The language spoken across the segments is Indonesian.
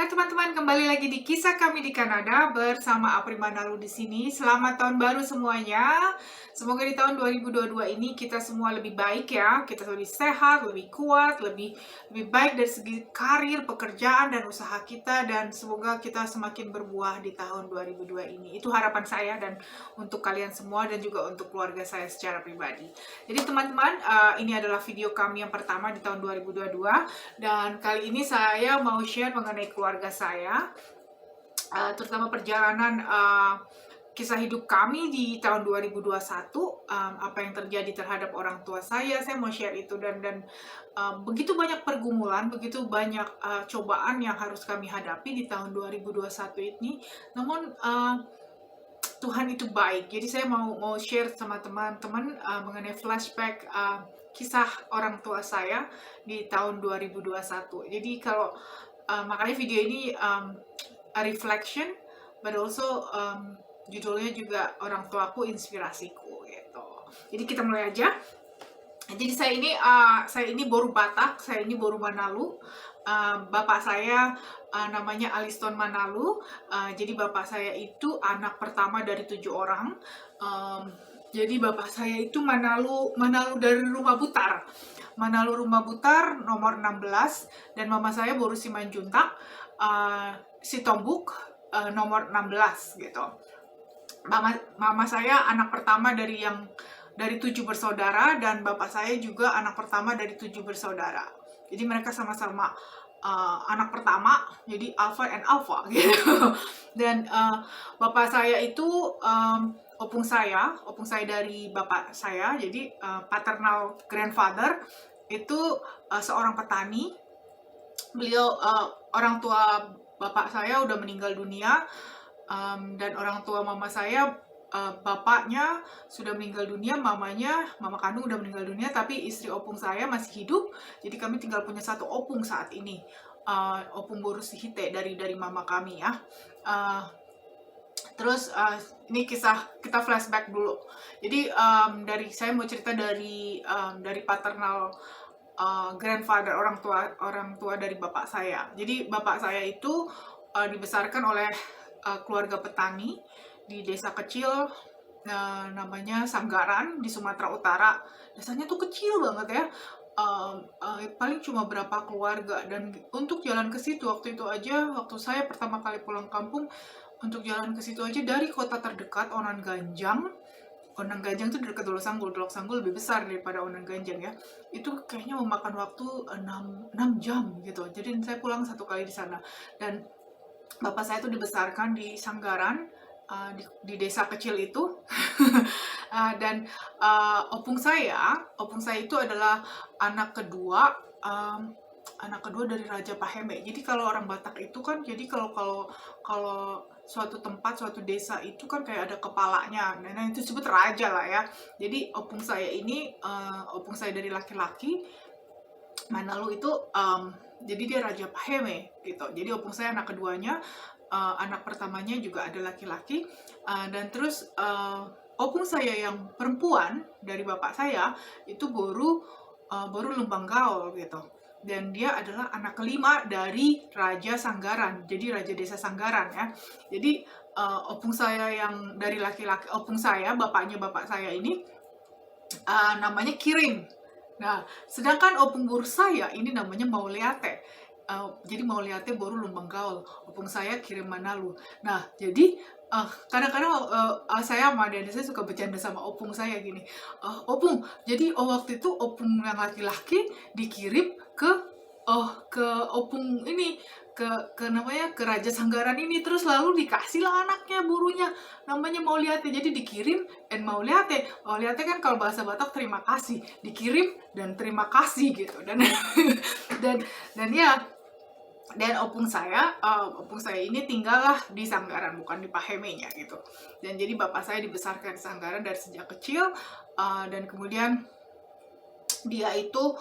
Hai teman-teman, kembali lagi di kisah kami di Kanada bersama Apri Manalu di sini. Selamat tahun baru semuanya. Semoga di tahun 2022 ini kita semua lebih baik ya. Kita lebih sehat, lebih kuat, lebih baik dari segi karir, pekerjaan dan usaha kita, dan semoga kita semakin berbuah di tahun 2022 ini. Itu harapan saya dan untuk kalian semua dan juga untuk keluarga saya secara pribadi. Jadi teman-teman, ini adalah video kami yang pertama di tahun 2022 dan kali ini saya mau share mengenai keluarga saya, terutama perjalanan kisah hidup kami di tahun 2021, apa yang terjadi terhadap orang tua saya mau share itu, dan begitu banyak pergumulan, begitu banyak cobaan yang harus kami hadapi di tahun 2021 ini. Namun Tuhan itu baik. Jadi saya mau share sama teman-teman mengenai flashback kisah orang tua saya di tahun 2021. Jadi kalau makanya video ini a reflection, but also judulnya juga orang tuaku inspirasiku gitu. Jadi kita mulai aja. Jadi saya ini baru Batak, saya ini baru Manalu. Bapak saya namanya Aliston Manalu. Jadi bapak saya itu anak pertama dari 7 orang. Jadi bapak saya itu Manalu dari Rumah Butar. Manalu Rumah Butar nomor 16, dan mama saya baru Simanjuntak, Sitombuk nomor 16 gitu. Mama saya anak pertama dari 7 bersaudara, dan bapak saya juga anak pertama dari 7 bersaudara. Jadi mereka sama-sama anak pertama, jadi alpha and alpha gitu. Dan bapak saya itu opung saya dari bapak saya, jadi paternal grandfather itu seorang petani. Beliau orang tua bapak saya udah meninggal dunia, dan orang tua mama saya, bapaknya sudah meninggal dunia, mama kandung udah meninggal dunia, tapi istri opung saya masih hidup. Jadi kami tinggal punya satu opung saat ini, opung Boru Sihite dari mama kami ya. Terus ini kisah kita flashback dulu. Jadi saya mau cerita dari paternal grandfather, orang tua dari bapak saya. Jadi bapak saya itu dibesarkan oleh keluarga petani di desa kecil namanya Sanggaran di Sumatera Utara. Desanya tuh kecil banget ya, paling cuma berapa keluarga, dan untuk jalan ke situ waktu itu aja, waktu saya pertama kali pulang kampung, untuk jalan ke situ aja dari kota terdekat Onan Ganjang tuh dekat Dolok Sanggul lebih besar daripada Onan Ganjang ya. Itu kayaknya memakan waktu 6 jam gitu. Jadi saya pulang satu kali di sana. Dan bapak saya tuh dibesarkan di Sanggaran, di desa kecil itu. Dan opung saya itu adalah anak kedua dari Raja Paheme. Jadi kalau orang Batak itu kan, jadi kalau suatu tempat, suatu desa itu kan kayak ada kepalanya, nah itu disebut raja lah ya. Jadi opung saya ini, opung saya dari laki-laki Manalu itu, jadi dia Raja Paheme gitu. Jadi opung saya anak keduanya, anak pertamanya juga ada laki-laki, dan terus opung saya yang perempuan dari bapak saya itu baru lembang gaul gitu. Dan dia adalah anak kelima dari Raja Sanggaran, jadi Raja Desa Sanggaran ya. Jadi opung saya yang dari laki-laki, opung saya, bapaknya bapak saya ini namanya Kirim. Nah, sedangkan opung Boru saya ini namanya Mauliate. Jadi Mauliate baru lumbang gaul, opung saya Kirim Manalu. Nah, jadi kadang-kadang saya sama adik saya suka bercanda sama opung saya gini, opung, jadi waktu itu opung yang laki-laki dikirim ke opung ini, ke namanya ke Raja Sanggaran ini, terus lalu dikasihlah anaknya burunya namanya Mauliate. Jadi dikirim dan Mauliate kan kalau bahasa Batak terima kasih, dikirim dan terima kasih gitu. Dan dan opung saya ini tinggallah di Sanggaran, bukan di Pahemenya gitu. Dan jadi bapak saya dibesarkan di Sanggaran dari sejak kecil, dan kemudian dia itu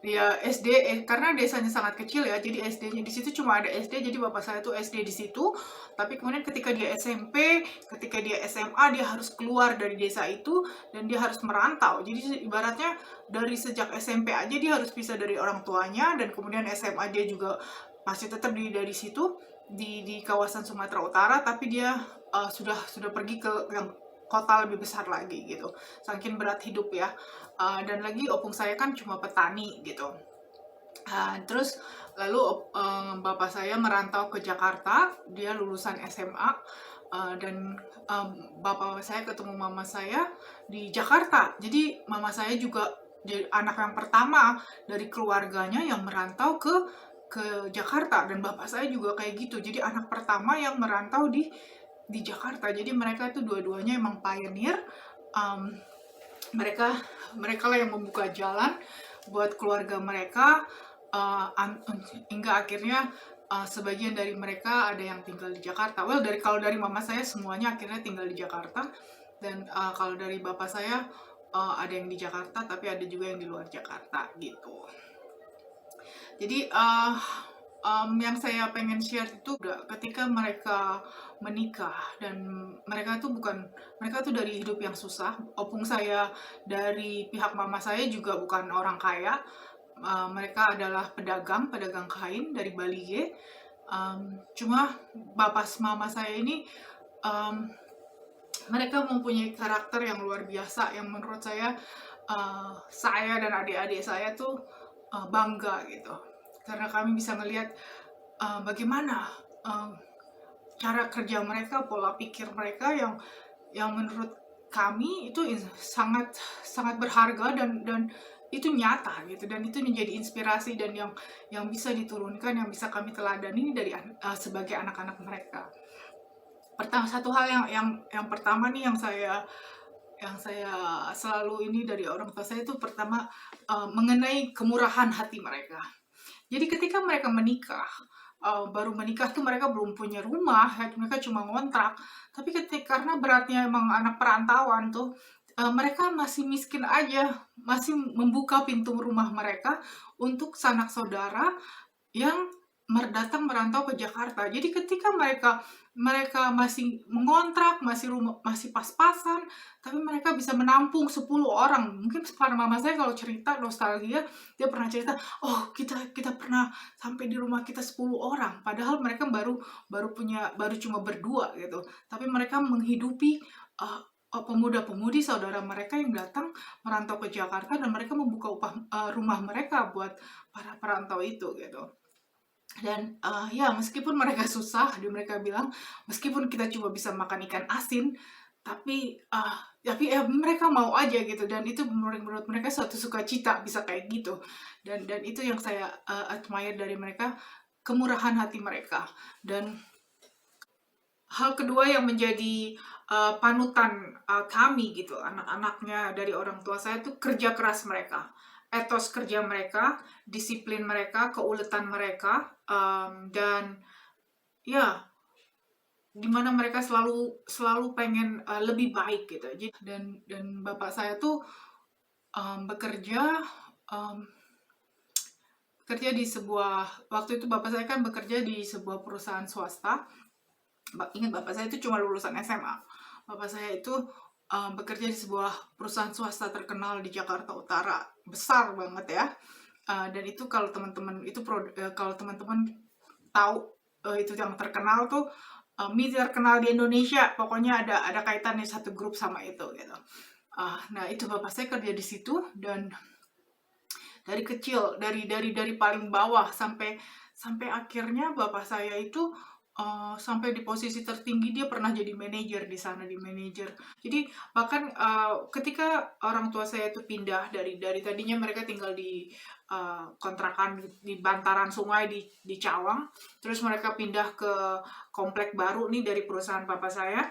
dia SD, karena desanya sangat kecil ya, jadi SD-nya di situ cuma ada SD, jadi bapak saya tuh SD di situ. Tapi kemudian ketika dia SMP, ketika dia SMA, dia harus keluar dari desa itu dan dia harus merantau. Jadi ibaratnya dari sejak SMP aja dia harus pisah dari orang tuanya, dan kemudian SMA dia juga masih tetap dari situ di kawasan Sumatera Utara, tapi dia sudah pergi ke yang kota lebih besar lagi gitu, saking berat hidup ya. Dan lagi opung saya kan cuma petani gitu. Terus lalu bapak saya merantau ke Jakarta, dia lulusan SMA, dan bapak saya ketemu mama saya di Jakarta. Jadi mama saya juga jadi anak yang pertama dari keluarganya yang merantau ke Jakarta, dan bapak saya juga kayak gitu. Jadi anak pertama yang merantau di Jakarta. Jadi mereka itu dua-duanya emang pioneer. Mereka lah yang membuka jalan buat keluarga mereka, hingga akhirnya sebagian dari mereka ada yang tinggal di Jakarta. Well, kalau dari mama saya semuanya akhirnya tinggal di Jakarta, dan kalau dari bapak saya ada yang di Jakarta, tapi ada juga yang di luar Jakarta gitu. Jadi yang saya pengen share itu ketika mereka menikah, dan mereka tuh dari hidup yang susah. Opung saya dari pihak mama saya juga bukan orang kaya. Mereka adalah pedagang kain dari Bali. Cuma bapak mama saya ini mereka mempunyai karakter yang luar biasa, yang menurut saya dan adik-adik saya tuh bangga gitu, karena kami bisa melihat bagaimana cara kerja mereka, pola pikir mereka yang menurut kami itu sangat sangat berharga, dan itu nyata gitu, dan itu menjadi inspirasi, dan yang bisa diturunkan, yang bisa kami teladani dari sebagai anak-anak mereka. Satu hal yang pertama nih yang saya selalu ini dari orang tua saya itu, pertama mengenai kemurahan hati mereka. Jadi ketika mereka menikah, baru menikah tuh mereka belum punya rumah, mereka cuma ngontrak. Tapi karena beratnya emang anak perantauan tuh, mereka masih miskin aja, masih membuka pintu rumah mereka untuk sanak saudara yang datang merantau ke Jakarta. Jadi ketika mereka masih mengontrak, masih pas-pasan, tapi mereka bisa menampung 10 orang. Mungkin para mama saya kalau cerita nostalgia, dia pernah cerita, oh kita pernah sampai di rumah kita 10 orang, padahal mereka baru cuma berdua gitu. Tapi mereka menghidupi pemuda-pemudi saudara mereka yang datang merantau ke Jakarta, dan mereka membuka rumah mereka buat para perantau itu gitu. Dan ya meskipun mereka susah, mereka bilang meskipun kita cuma bisa makan ikan asin, tapi mereka mau aja gitu, dan itu menurut mereka suatu sukacita bisa kayak gitu. Dan itu yang saya admire dari mereka, kemurahan hati mereka. Dan hal kedua yang menjadi panutan kami gitu, anak-anaknya dari orang tua saya, itu kerja keras mereka, etos kerja mereka, disiplin mereka, keuletan mereka, dan ya dimana mereka selalu pengen lebih baik gitu. Dan bapak saya tuh bekerja di sebuah, waktu itu bapak saya kan bekerja di sebuah perusahaan swasta. Ingat, bapak saya itu cuma lulusan SMA. Bapak saya itu bekerja di sebuah perusahaan swasta terkenal di Jakarta Utara, besar banget ya. Dan itu kalau teman-teman tahu itu yang terkenal tuh, mie terkenal di Indonesia, pokoknya ada kaitannya satu grup sama itu gitu. Nah itu bapak saya kerja di situ, dan dari kecil, dari paling bawah sampai akhirnya bapak saya itu sampai di posisi tertinggi. Dia pernah jadi manajer di sana, Jadi bahkan ketika orang tua saya itu pindah dari tadinya mereka tinggal di kontrakan di bantaran sungai di Cawang, terus mereka pindah ke komplek baru nih dari perusahaan bapak saya.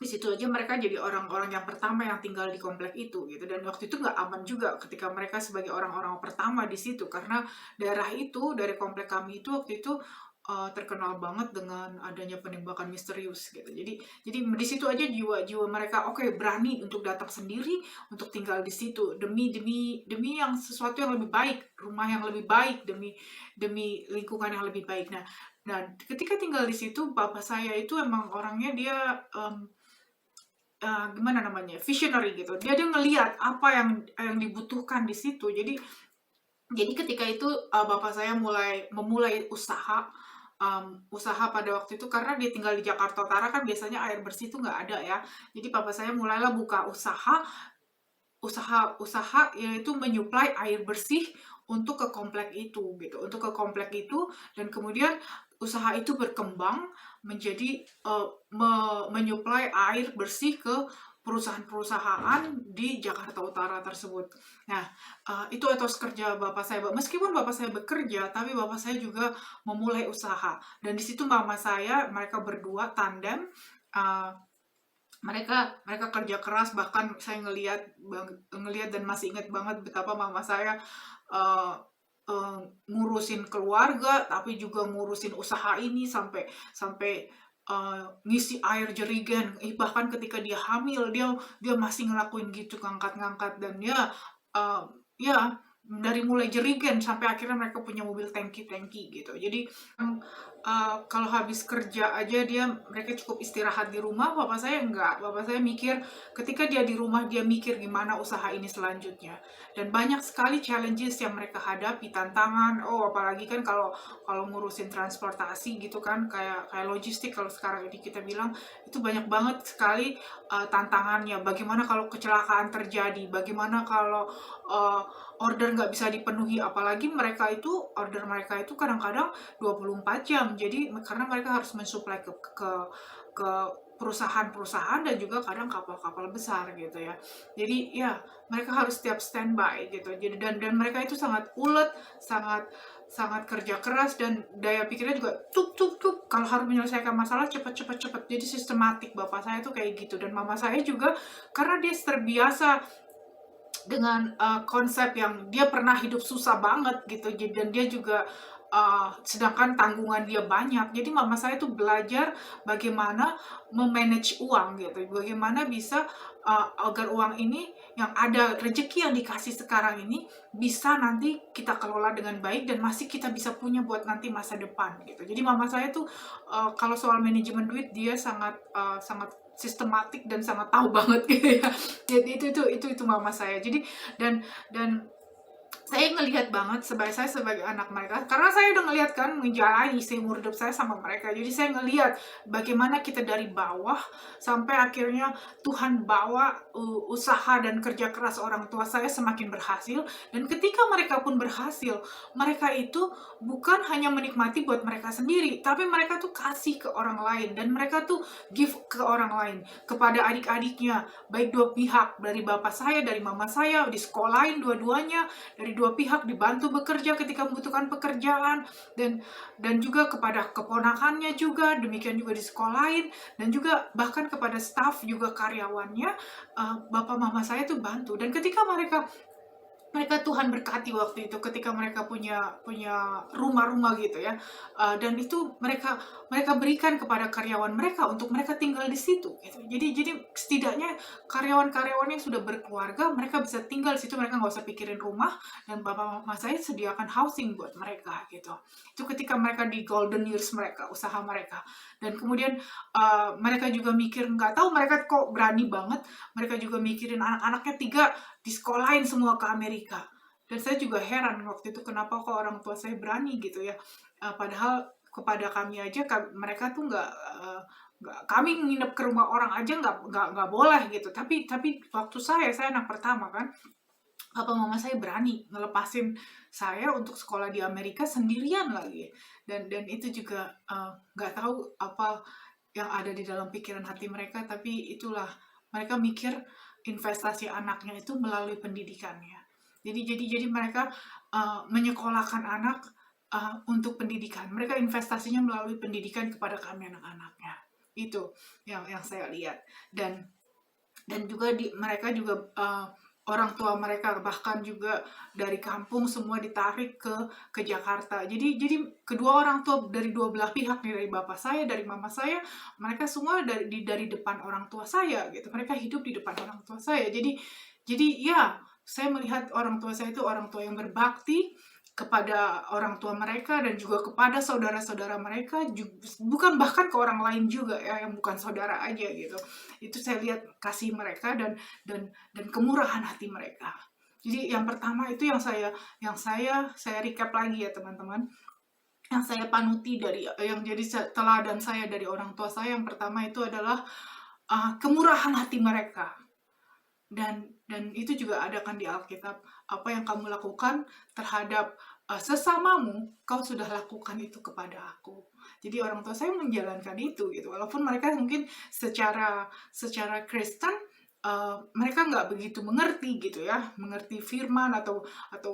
Di situ aja mereka jadi orang-orang yang pertama yang tinggal di komplek itu gitu. Dan waktu itu nggak aman juga ketika mereka sebagai orang-orang pertama di situ, karena dari komplek kami itu waktu itu terkenal banget dengan adanya penembakan misterius gitu. Jadi di situ aja jiwa mereka berani untuk datang sendiri untuk tinggal di situ demi yang sesuatu yang lebih baik, rumah yang lebih baik, demi lingkungan yang lebih baik. Nah ketika tinggal di situ, bapak saya itu emang orangnya dia gimana namanya, visionary gitu. Dia ngelihat apa yang dibutuhkan di situ. Jadi Jadi ketika itu, bapak saya memulai usaha pada waktu itu karena dia tinggal di Jakarta Utara kan biasanya air bersih itu nggak ada ya. Jadi papa saya mulailah buka usaha usaha usaha yaitu menyuplai air bersih untuk ke komplek itu gitu, untuk ke komplek itu dan kemudian usaha itu berkembang menjadi, menyuplai air bersih ke perusahaan-perusahaan di Jakarta Utara tersebut. Nah, itu etos kerja bapak saya. Meskipun bapak saya bekerja, tapi bapak saya juga memulai usaha dan di situ mama saya mereka berdua tandem, eee mereka mereka kerja keras, bahkan saya ngelihat dan masih ingat banget betapa mama saya, eee eee, ngurusin keluarga, tapi juga ngurusin usaha ini sampai sampai, ngisi air jerigen. Bahkan ketika dia hamil, dia dia masih ngelakuin gitu, ngangkat-ngangkat dan eee, ya dari mulai jerigen sampai akhirnya mereka punya mobil tangki-tangki gitu. Jadi, kalau habis kerja aja mereka cukup istirahat di rumah, bapak saya enggak. Bapak saya mikir ketika dia di rumah, dia mikir gimana usaha ini selanjutnya. Dan banyak sekali challenges yang mereka hadapi, tantangan. Oh, apalagi kan kalau kalau ngurusin transportasi gitu kan, kayak kayak logistik kalau sekarang ini kita bilang, itu banyak banget sekali, tantangannya. Bagaimana kalau kecelakaan terjadi, bagaimana kalau, eee, order nggak bisa dipenuhi, apalagi order mereka itu kadang-kadang 24 jam. Jadi karena mereka harus mensuplai ke perusahaan-perusahaan dan juga kadang kapal-kapal besar gitu ya. Jadi ya mereka harus setiap standby gitu. Jadi dan mereka itu sangat ulet, sangat sangat kerja keras dan daya pikirnya juga tup tup tup kalau harus menyelesaikan masalah cepet cepet cepet. Jadi sistematik bapak saya tuh kayak gitu dan mama saya juga karena dia terbiasa dengan, konsep yang dia pernah hidup susah banget gitu, dan dia juga, sedangkan tanggungan dia banyak. Jadi mama saya tuh belajar bagaimana me-manage uang gitu, bagaimana bisa, agar uang ini yang ada rezeki yang dikasih sekarang ini, bisa nanti kita kelola dengan baik dan masih kita bisa punya buat nanti masa depan gitu. Jadi mama saya tuh, kalau soal manajemen duit dia sangat sistematik dan sangat tahu banget gitu ya. Jadi itu mama saya. Jadi dan saya ngelihat banget saya sebagai anak mereka, karena saya udah ngelihat kan menjalani seumur hidup saya sama mereka. Jadi saya ngelihat bagaimana kita dari bawah sampai akhirnya Tuhan bawa usaha dan kerja keras orang tua saya semakin berhasil. Dan ketika mereka pun berhasil, mereka itu bukan hanya menikmati buat mereka sendiri, tapi mereka tuh kasih ke orang lain dan mereka tuh give ke orang lain, kepada adik-adiknya, baik dua pihak, dari bapak saya, dari mama saya, di sekolahin dua-duanya, dari dua pihak dibantu bekerja ketika membutuhkan pekerjaan dan juga kepada keponakannya juga demikian juga di sekolahin dan juga bahkan kepada staff juga karyawannya, bapak mama saya tuh bantu dan ketika mereka mereka Tuhan berkati waktu itu ketika mereka punya punya rumah-rumah gitu ya, dan itu mereka mereka berikan kepada karyawan mereka untuk mereka tinggal di situ gitu. Jadi setidaknya karyawan-karyawan yang sudah berkeluarga mereka bisa tinggal di situ, mereka nggak usah pikirin rumah dan bapak mama saya sediakan housing buat mereka gitu. Itu ketika mereka di golden years mereka, usaha mereka. Dan kemudian, mereka juga mikir nggak tahu mereka kok berani banget, mereka juga mikirin anak-anaknya 3 disekolahin semua ke Amerika. Dan saya juga heran waktu itu kenapa kok orang tua saya berani gitu ya. Padahal kepada kami aja mereka tuh kami nginep ke rumah orang aja nggak boleh gitu. Tapi waktu saya anak pertama kan, papa mama saya berani ngelepasin saya untuk sekolah di Amerika sendirian lagi. Dan itu juga nggak tahu apa yang ada di dalam pikiran hati mereka, tapi itulah mereka mikir investasi anaknya itu melalui pendidikannya. Jadi mereka menyekolahkan anak untuk pendidikan. Mereka investasinya melalui pendidikan kepada kami anak-anaknya. Itu yang saya lihat. Dan juga mereka juga orang tua mereka bahkan juga dari kampung semua ditarik ke Jakarta. Jadi kedua orang tua dari dua belah pihak nih, dari bapak saya, dari mama saya, mereka semua dari depan orang tua saya gitu. Mereka hidup di depan orang tua saya. Jadi ya, saya melihat orang tua saya itu orang tua yang berbakti kepada orang tua mereka dan juga kepada saudara-saudara mereka, bukan bahkan ke orang lain juga ya, yang bukan saudara aja gitu. Itu saya lihat kasih mereka dan kemurahan hati mereka. Jadi yang pertama itu yang saya recap lagi ya teman-teman. Yang saya panuti dari yang jadi teladan saya dari orang tua saya, yang pertama itu adalah kemurahan hati mereka. Dan itu juga ada kan di Alkitab, apa yang kamu lakukan terhadap sesamamu, kau sudah lakukan itu kepada aku. Jadi orang tua saya menjalankan itu gitu, walaupun mereka mungkin secara Kristen mereka nggak begitu mengerti gitu ya, mengerti firman atau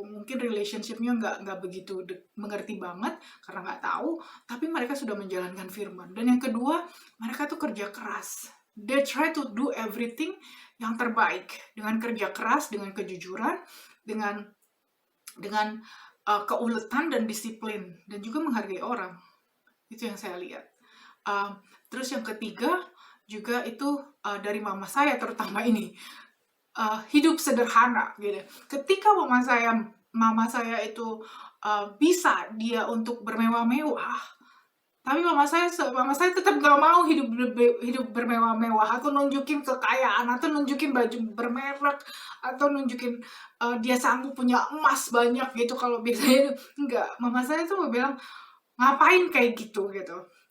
mungkin relationshipnya nggak begitu mengerti banget karena nggak tahu, tapi mereka sudah menjalankan firman. Dan yang kedua, mereka tuh kerja keras. They try to do everything yang terbaik dengan kerja keras, dengan kejujuran, dengan keuletan dan disiplin, dan juga menghargai orang. Itu yang saya lihat. Terus yang ketiga juga itu dari mama saya terutama ini, hidup sederhana gitu. Ketika mama saya itu bisa dia untuk bermewah-mewah, tapi mama saya tetap gak mau hidup bermewah-mewah, atau nunjukin kekayaan, atau nunjukin baju bermerek, atau nunjukin dia sanggup punya emas banyak gitu. Kalau biasanya enggak, mama saya tuh bilang, ngapain kayak gitu.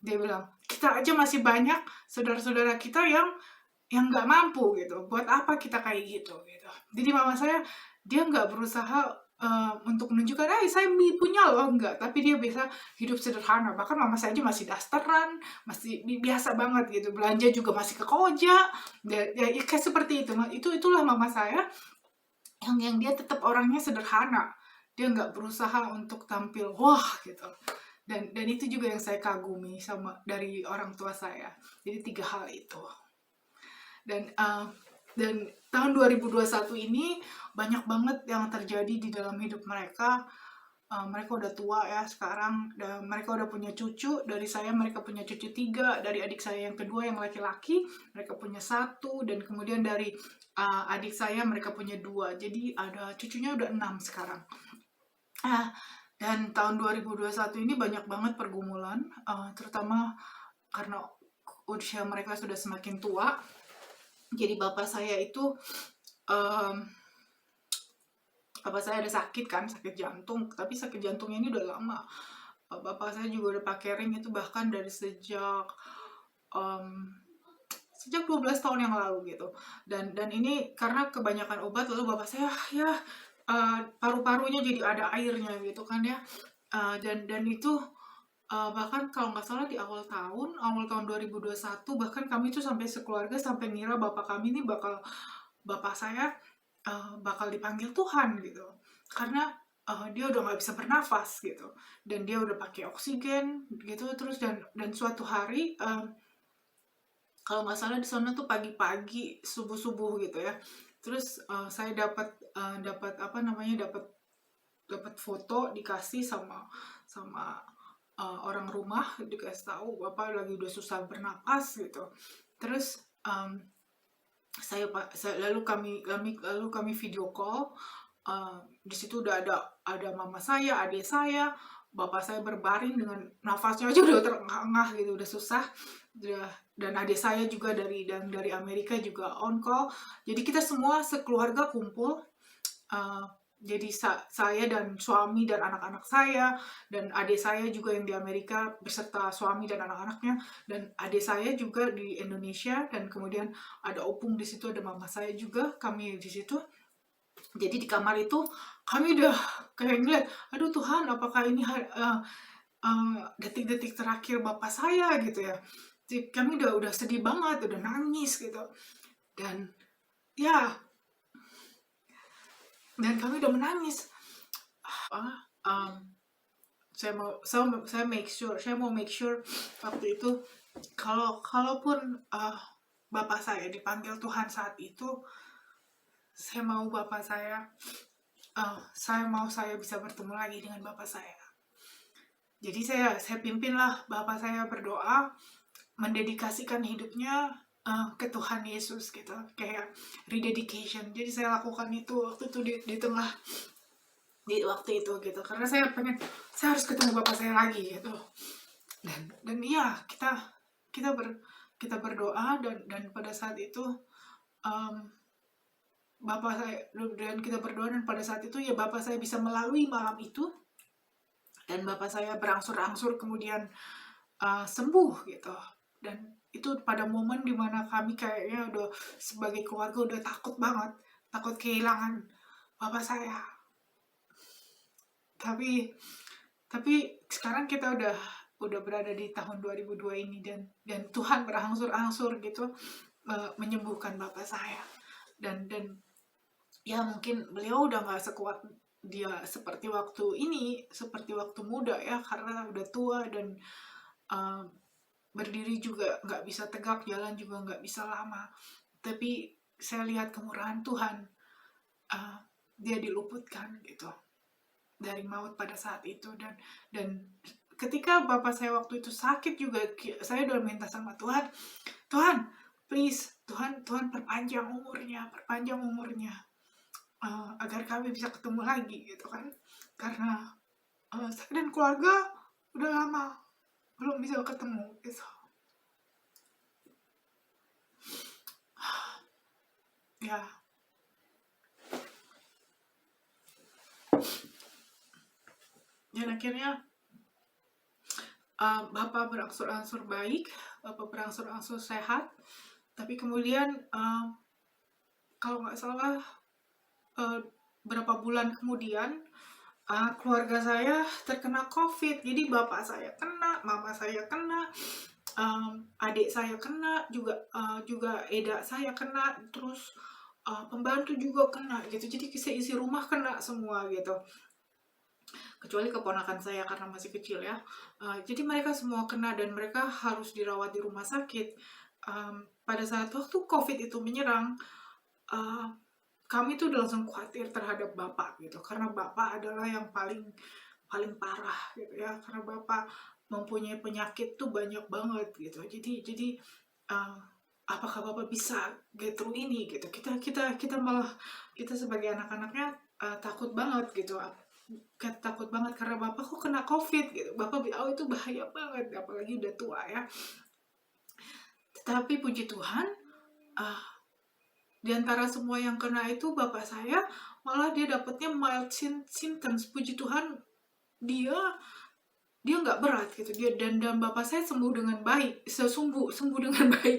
Dia bilang, kita aja masih banyak saudara-saudara kita yang nggak mampu gitu. Buat apa kita kayak gitu. Jadi mama saya, dia nggak berusaha untuk menunjukkan, saya punya loh, enggak. Tapi dia bisa hidup sederhana. Bahkan mama saya aja masih dasteran, masih biasa banget gitu. Belanja juga masih ke Koja. Ya, kayak seperti itu. Itulah mama saya, yang dia tetap orangnya sederhana. Dia nggak berusaha untuk tampil wah gitu. Dan itu juga yang saya kagumi dari orang tua saya. Jadi 3 hal itu. Dan tahun 2021 ini banyak banget yang terjadi di dalam hidup mereka. Mereka udah tua ya sekarang, dan mereka udah punya cucu. Dari saya mereka punya cucu 3, dari adik saya yang kedua yang laki-laki mereka punya 1, dan kemudian dari adik saya mereka punya 2. Jadi ada cucunya udah 6 sekarang. Dan tahun 2021 ini banyak banget pergumulan, terutama karena usia mereka sudah semakin tua. Jadi bapak saya itu bapak saya ada sakit jantung, tapi sakit jantungnya ini udah lama. Bapak saya juga udah pakai ring itu bahkan dari sejak 12 tahun yang lalu gitu. Dan ini karena kebanyakan obat, lalu bapak saya ya paru-parunya jadi ada airnya gitu kan ya. Dan itu bahkan kalau nggak salah di awal tahun 2021, bahkan kami tuh sampai sekeluarga sampai ngira bapak kami ini bapak saya bakal dipanggil Tuhan gitu, karena dia udah nggak bisa bernafas gitu, dan dia udah pakai oksigen gitu. Terus dan suatu hari kalau nggak salah di sana tuh pagi-pagi subuh gitu ya. Terus saya dapat foto dikasih sama orang rumah, dikasih tahu bapak lagi udah susah bernapas gitu. Terus lalu kami video call. Di situ udah ada mama saya, adik saya, bapak saya berbaring dengan nafasnya aja udah terengah-engah gitu, udah susah. Dan adik saya juga dari Amerika juga on call. Jadi kita semua sekeluarga kumpul. Jadi saya dan suami dan anak-anak saya, dan adik saya juga yang di Amerika beserta suami dan anak-anaknya, dan adik saya juga di Indonesia, dan kemudian ada opung di situ, ada mama saya juga, kami di situ. Jadi di kamar itu kami udah kayak ngeliat, aduh Tuhan, apakah ini detik-detik terakhir bapak saya gitu ya. Jadi kami udah sedih banget, udah nangis gitu. Dan ya, dan kami udah menangis. Saya mau make sure waktu itu kalaupun bapak saya dipanggil Tuhan saat itu, saya mau bapak saya saya bisa bertemu lagi dengan bapak saya. Jadi saya pimpinlah bapak saya berdoa, mendedikasikan hidupnya ke Tuhan Yesus gitu, kayak rededication. Jadi saya lakukan itu waktu itu di tengah di waktu itu gitu, karena saya harus ketemu bapak saya lagi gitu. Dan iya, kita berdoa, dan pada saat itu Bapak saya, dan kita berdoa, dan pada saat itu ya Bapak saya bisa melalui malam itu, dan Bapak saya berangsur-angsur kemudian sembuh gitu. Dan itu pada momen dimana kami kayaknya udah sebagai keluarga udah takut banget, takut kehilangan Bapak saya. Tapi sekarang kita udah berada di tahun 2002 ini, dan Tuhan berangsur-angsur gitu menyembuhkan Bapak saya. Dan ya mungkin beliau udah nggak sekuat dia seperti waktu muda ya, karena udah tua, dan berdiri juga nggak bisa tegak, jalan juga nggak bisa lama. Tapi saya lihat kemurahan Tuhan, dia diluputkan gitu dari maut pada saat itu. Dan ketika Bapak saya waktu itu sakit juga, saya udah minta sama Tuhan, Tuhan please, Tuhan perpanjang umurnya, agar kami bisa ketemu lagi gitu kan, karena saya dan keluarga udah lama belum bisa ketemu gitu. Ya, dan akhirnya Bapak berangsur-angsur baik, Bapak berangsur-angsur sehat. Tapi kemudian kalau nggak salah berapa bulan kemudian keluarga saya terkena COVID. Jadi bapak saya kena, mama saya kena, adik saya kena, juga eda saya kena, terus pembantu juga kena gitu. Jadi isi rumah kena semua gitu. Kecuali keponakan saya karena masih kecil ya. Jadi mereka semua kena, dan mereka harus dirawat di rumah sakit. Pada saat waktu COVID itu menyerang, kami tuh udah langsung khawatir terhadap bapak gitu, karena bapak adalah yang paling parah gitu ya, karena bapak mempunyai penyakit tuh banyak banget gitu. Jadi apakah bapak bisa get through ini gitu? Kita malah, kita sebagai anak-anaknya takut banget gitu, takut banget karena bapak kok kena COVID gitu. Bapak bilang, oh itu bahaya banget, apalagi udah tua ya. Tetapi puji Tuhan, di antara semua yang kena itu, bapak saya malah dia dapatnya mild symptoms. Puji Tuhan, dia nggak berat gitu. Dan bapak saya sembuh dengan baik, sembuh dengan baik,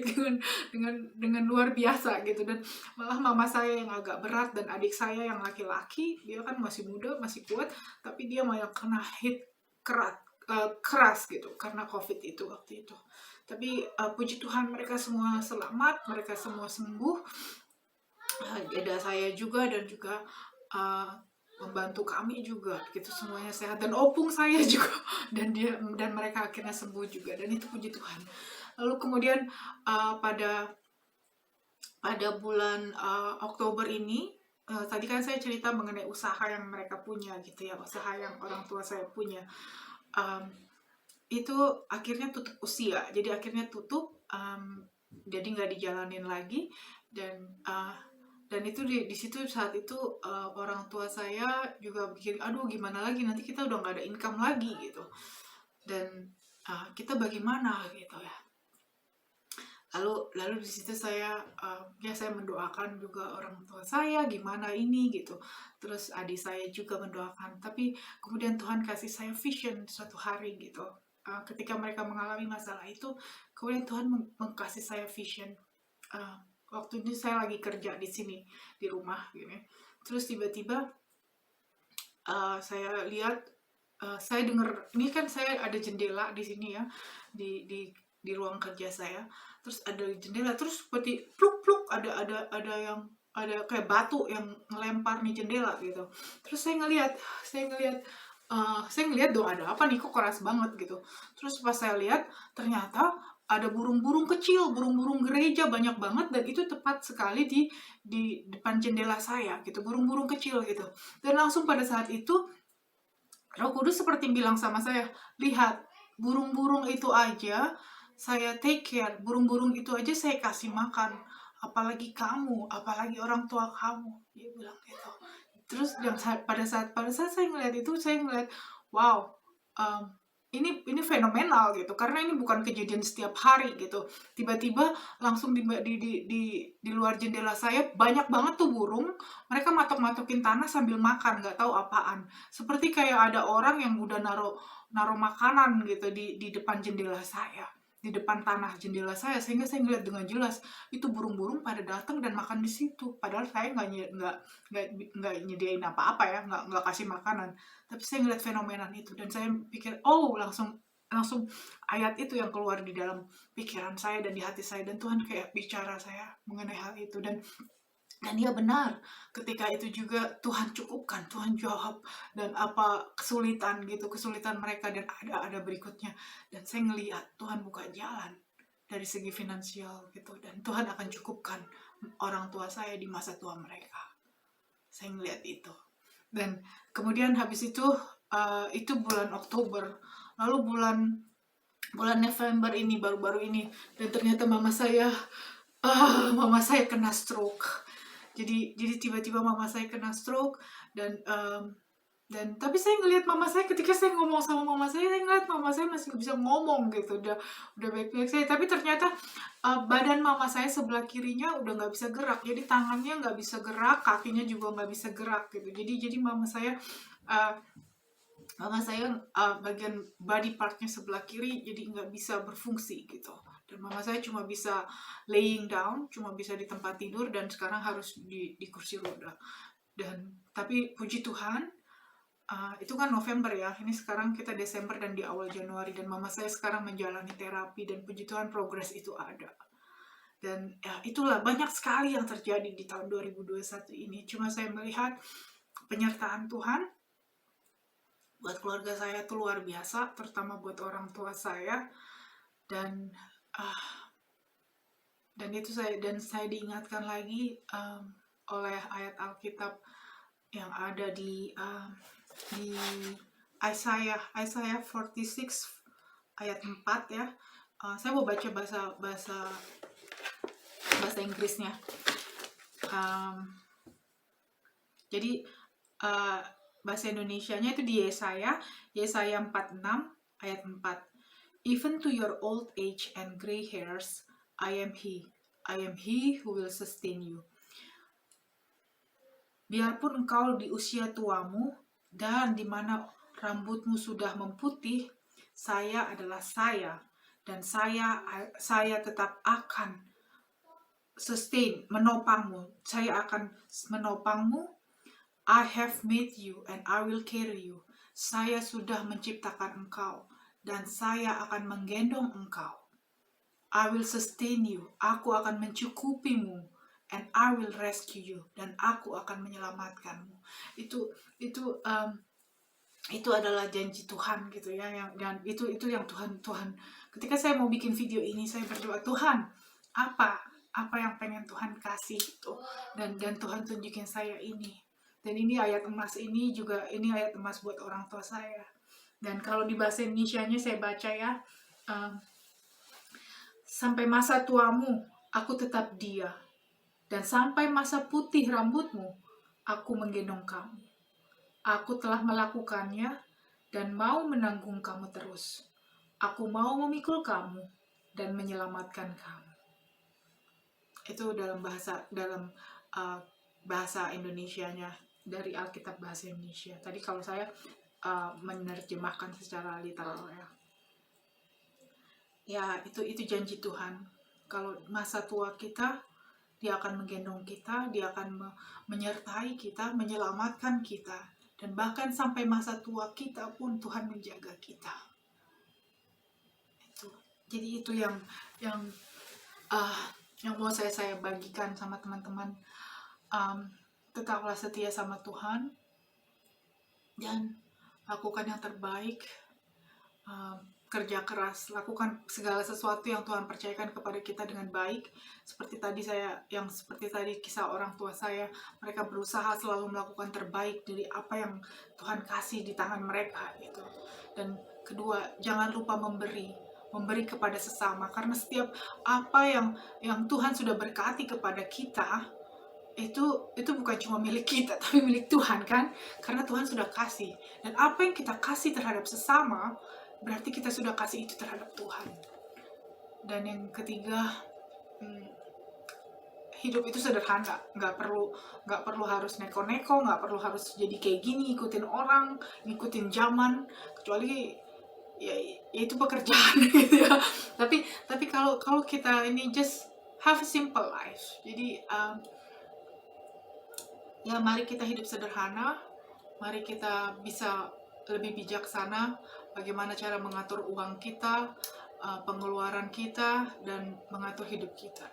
dengan luar biasa gitu. Dan malah mama saya yang agak berat, dan adik saya yang laki-laki, dia kan masih muda, masih kuat, tapi dia malah kena hit keras gitu karena COVID itu waktu itu. Tapi puji Tuhan, mereka semua selamat, mereka semua sembuh. Eda saya juga, dan juga membantu kami juga gitu, semuanya sehat, dan opung saya juga dan mereka akhirnya sembuh juga, dan itu puji Tuhan. Lalu kemudian pada bulan Oktober ini, tadi kan saya cerita mengenai usaha yang mereka punya gitu ya, usaha yang orang tua saya punya, itu akhirnya tutup usia, jadi akhirnya tutup, jadi nggak dijalanin lagi. Dan itu di situ, saat itu orang tua saya juga pikir, aduh gimana lagi, nanti kita udah nggak ada income lagi gitu, dan kita bagaimana gitu ya. Lalu di situ saya saya mendoakan juga orang tua saya, gimana ini gitu. Terus adik saya juga mendoakan, tapi kemudian Tuhan kasih saya vision suatu hari gitu. Ketika mereka mengalami masalah itu, kemudian Tuhan mengkasih saya vision. Waktu ini saya lagi kerja di sini di rumah gini, terus tiba-tiba saya lihat, saya dengar, ini kan saya ada jendela di sini ya, di ruang kerja saya, terus ada jendela, terus seperti pluk ada kayak batu yang ngelempar nih jendela gitu. Terus saya ngelihat dong, ada apa nih, kok keras banget gitu. Terus pas saya lihat, ternyata ada burung-burung kecil, burung-burung gereja banyak banget, dan itu tepat sekali di depan jendela saya gitu, burung-burung kecil gitu. Dan langsung pada saat itu Roh Kudus seperti bilang sama saya, lihat, burung-burung itu aja saya take care, burung-burung itu aja saya kasih makan, apalagi kamu, apalagi orang tua kamu, dia bilang gitu. Terus pada saat saya ngeliat itu, saya ngeliat, wow, ini fenomenal gitu, karena ini bukan kejadian setiap hari gitu. Tiba-tiba langsung di luar jendela saya banyak banget tuh burung, mereka matok-matokin tanah sambil makan, nggak tahu apaan. Seperti kayak ada orang yang udah naruh makanan gitu di depan jendela saya, di depan tanah jendela saya, sehingga saya ngeliat dengan jelas itu burung-burung pada datang dan makan di situ. Padahal saya nggak nyediain apa-apa ya, nggak kasih makanan. Tapi saya ngeliat fenomena itu dan saya pikir, oh, langsung langsung ayat itu yang keluar di dalam pikiran saya dan di hati saya, dan Tuhan kayak bicara saya mengenai hal itu. Dan dia benar, ketika itu juga Tuhan cukupkan, Tuhan jawab, dan apa kesulitan mereka, dan ada berikutnya. Dan saya ngelihat Tuhan buka jalan dari segi finansial gitu, dan Tuhan akan cukupkan orang tua saya di masa tua mereka. Saya ngelihat itu. Dan kemudian habis itu bulan Oktober, lalu bulan November ini, baru-baru ini, dan ternyata mama saya kena stroke. Jadi tiba-tiba mama saya kena stroke, dan tapi saya ngelihat mama saya, ketika saya ngomong sama mama saya ngeliat mama saya masih bisa ngomong gitu, udah baik-baik saya. Tapi ternyata badan mama saya sebelah kirinya udah nggak bisa gerak, jadi tangannya nggak bisa gerak, kakinya juga nggak bisa gerak gitu. Jadi mama saya bagian body partnya sebelah kiri jadi nggak bisa berfungsi gitu. Dan mama saya cuma bisa laying down, cuma bisa di tempat tidur, dan sekarang harus di kursi roda. Tapi puji Tuhan, itu kan November ya, ini sekarang kita Desember dan di awal Januari, dan mama saya sekarang menjalani terapi, dan puji Tuhan progres itu ada. Dan ya, itulah banyak sekali yang terjadi di tahun 2021 ini. Cuma saya melihat penyertaan Tuhan buat keluarga saya tuh luar biasa, terutama buat orang tua saya. Dan saya diingatkan lagi oleh ayat Alkitab yang ada di Isaiah 46 ayat 4 ya. Saya mau baca bahasa Inggrisnya. Jadi bahasa Indonesianya itu di Yesaya 46 ayat 4. Even to your old age and gray hairs, I am he who will sustain you. Biarpun engkau di usia tuamu dan di mana rambutmu sudah memutih, saya adalah saya, dan saya tetap akan sustain, menopangmu. Saya akan menopangmu. I have made you and I will carry you. Saya sudah menciptakan engkau dan saya akan menggendong engkau. I will sustain you. Aku akan mencukupimu. And I will rescue you. Dan aku akan menyelamatkanmu. Itu adalah janji Tuhan gitu ya. Dan itu yang Tuhan. Ketika saya mau bikin video ini, saya berdoa, Tuhan, apa yang pengen Tuhan kasih itu. Dan Tuhan tunjukin saya ini. Dan ini ayat emas ini juga, ini ayat emas buat orang tua saya. Dan kalau di bahasa Indonesianya saya baca ya, sampai masa tuamu, aku tetap dia. Dan sampai masa putih rambutmu, aku menggendong kamu. Aku telah melakukannya dan mau menanggung kamu terus. Aku mau memikul kamu dan menyelamatkan kamu. Itu dalam bahasa Indonesianya, dari Alkitab bahasa Indonesia. Tadi kalau saya menerjemahkan secara literal ya. Ya, itu janji Tuhan. Kalau masa tua kita, Dia akan menggendong kita, Dia akan menyertai kita, menyelamatkan kita, dan bahkan sampai masa tua kita pun Tuhan menjaga kita. Jadi itu yang mau saya bagikan sama teman-teman. Tetaplah setia sama Tuhan dan lakukan yang terbaik. Kerja keras, lakukan segala sesuatu yang Tuhan percayakan kepada kita dengan baik. Seperti tadi kisah orang tua saya, mereka berusaha selalu melakukan terbaik dari apa yang Tuhan kasih di tangan mereka gitu. Dan kedua, jangan lupa memberi kepada sesama, karena setiap apa yang Tuhan sudah berkati kepada kita, itu bukan cuma milik kita, tapi milik Tuhan kan, karena Tuhan sudah kasih. Dan apa yang kita kasih terhadap sesama, berarti kita sudah kasih itu terhadap Tuhan. Dan yang ketiga, hidup itu sederhana, nggak perlu harus neko-neko, nggak perlu harus jadi kayak gini, ikutin orang, ngikutin zaman, kecuali ya itu pekerjaan gitu ya. Tapi kalau kita ini just have a simple life. Jadi ya mari kita hidup sederhana, mari kita bisa lebih bijaksana bagaimana cara mengatur uang kita, pengeluaran kita, dan mengatur hidup kita.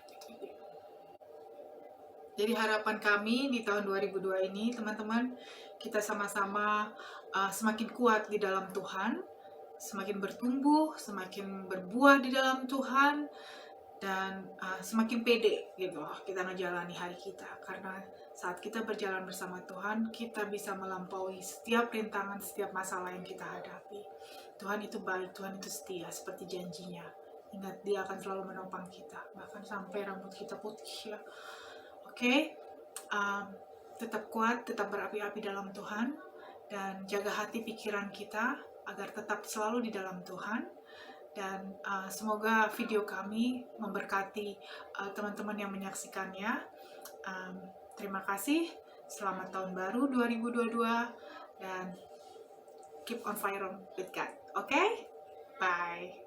Jadi harapan kami di tahun 2002 ini, teman-teman, kita sama-sama semakin kuat di dalam Tuhan, semakin bertumbuh, semakin berbuah di dalam Tuhan, dan semakin pede gitu kita menjalani hari kita. Karena saat kita berjalan bersama Tuhan, kita bisa melampaui setiap rintangan, setiap masalah yang kita hadapi. Tuhan itu baik, Tuhan itu setia, seperti janjinya. Ingat, Dia akan selalu menopang kita, bahkan sampai rambut kita putih ya. Oke, tetap kuat, tetap berapi-api dalam Tuhan, dan jaga hati pikiran kita agar tetap selalu di dalam Tuhan. Dan semoga video kami memberkati teman-teman yang menyaksikannya. Terima kasih, selamat tahun baru 2022, dan keep on fire with God. Oke? Bye.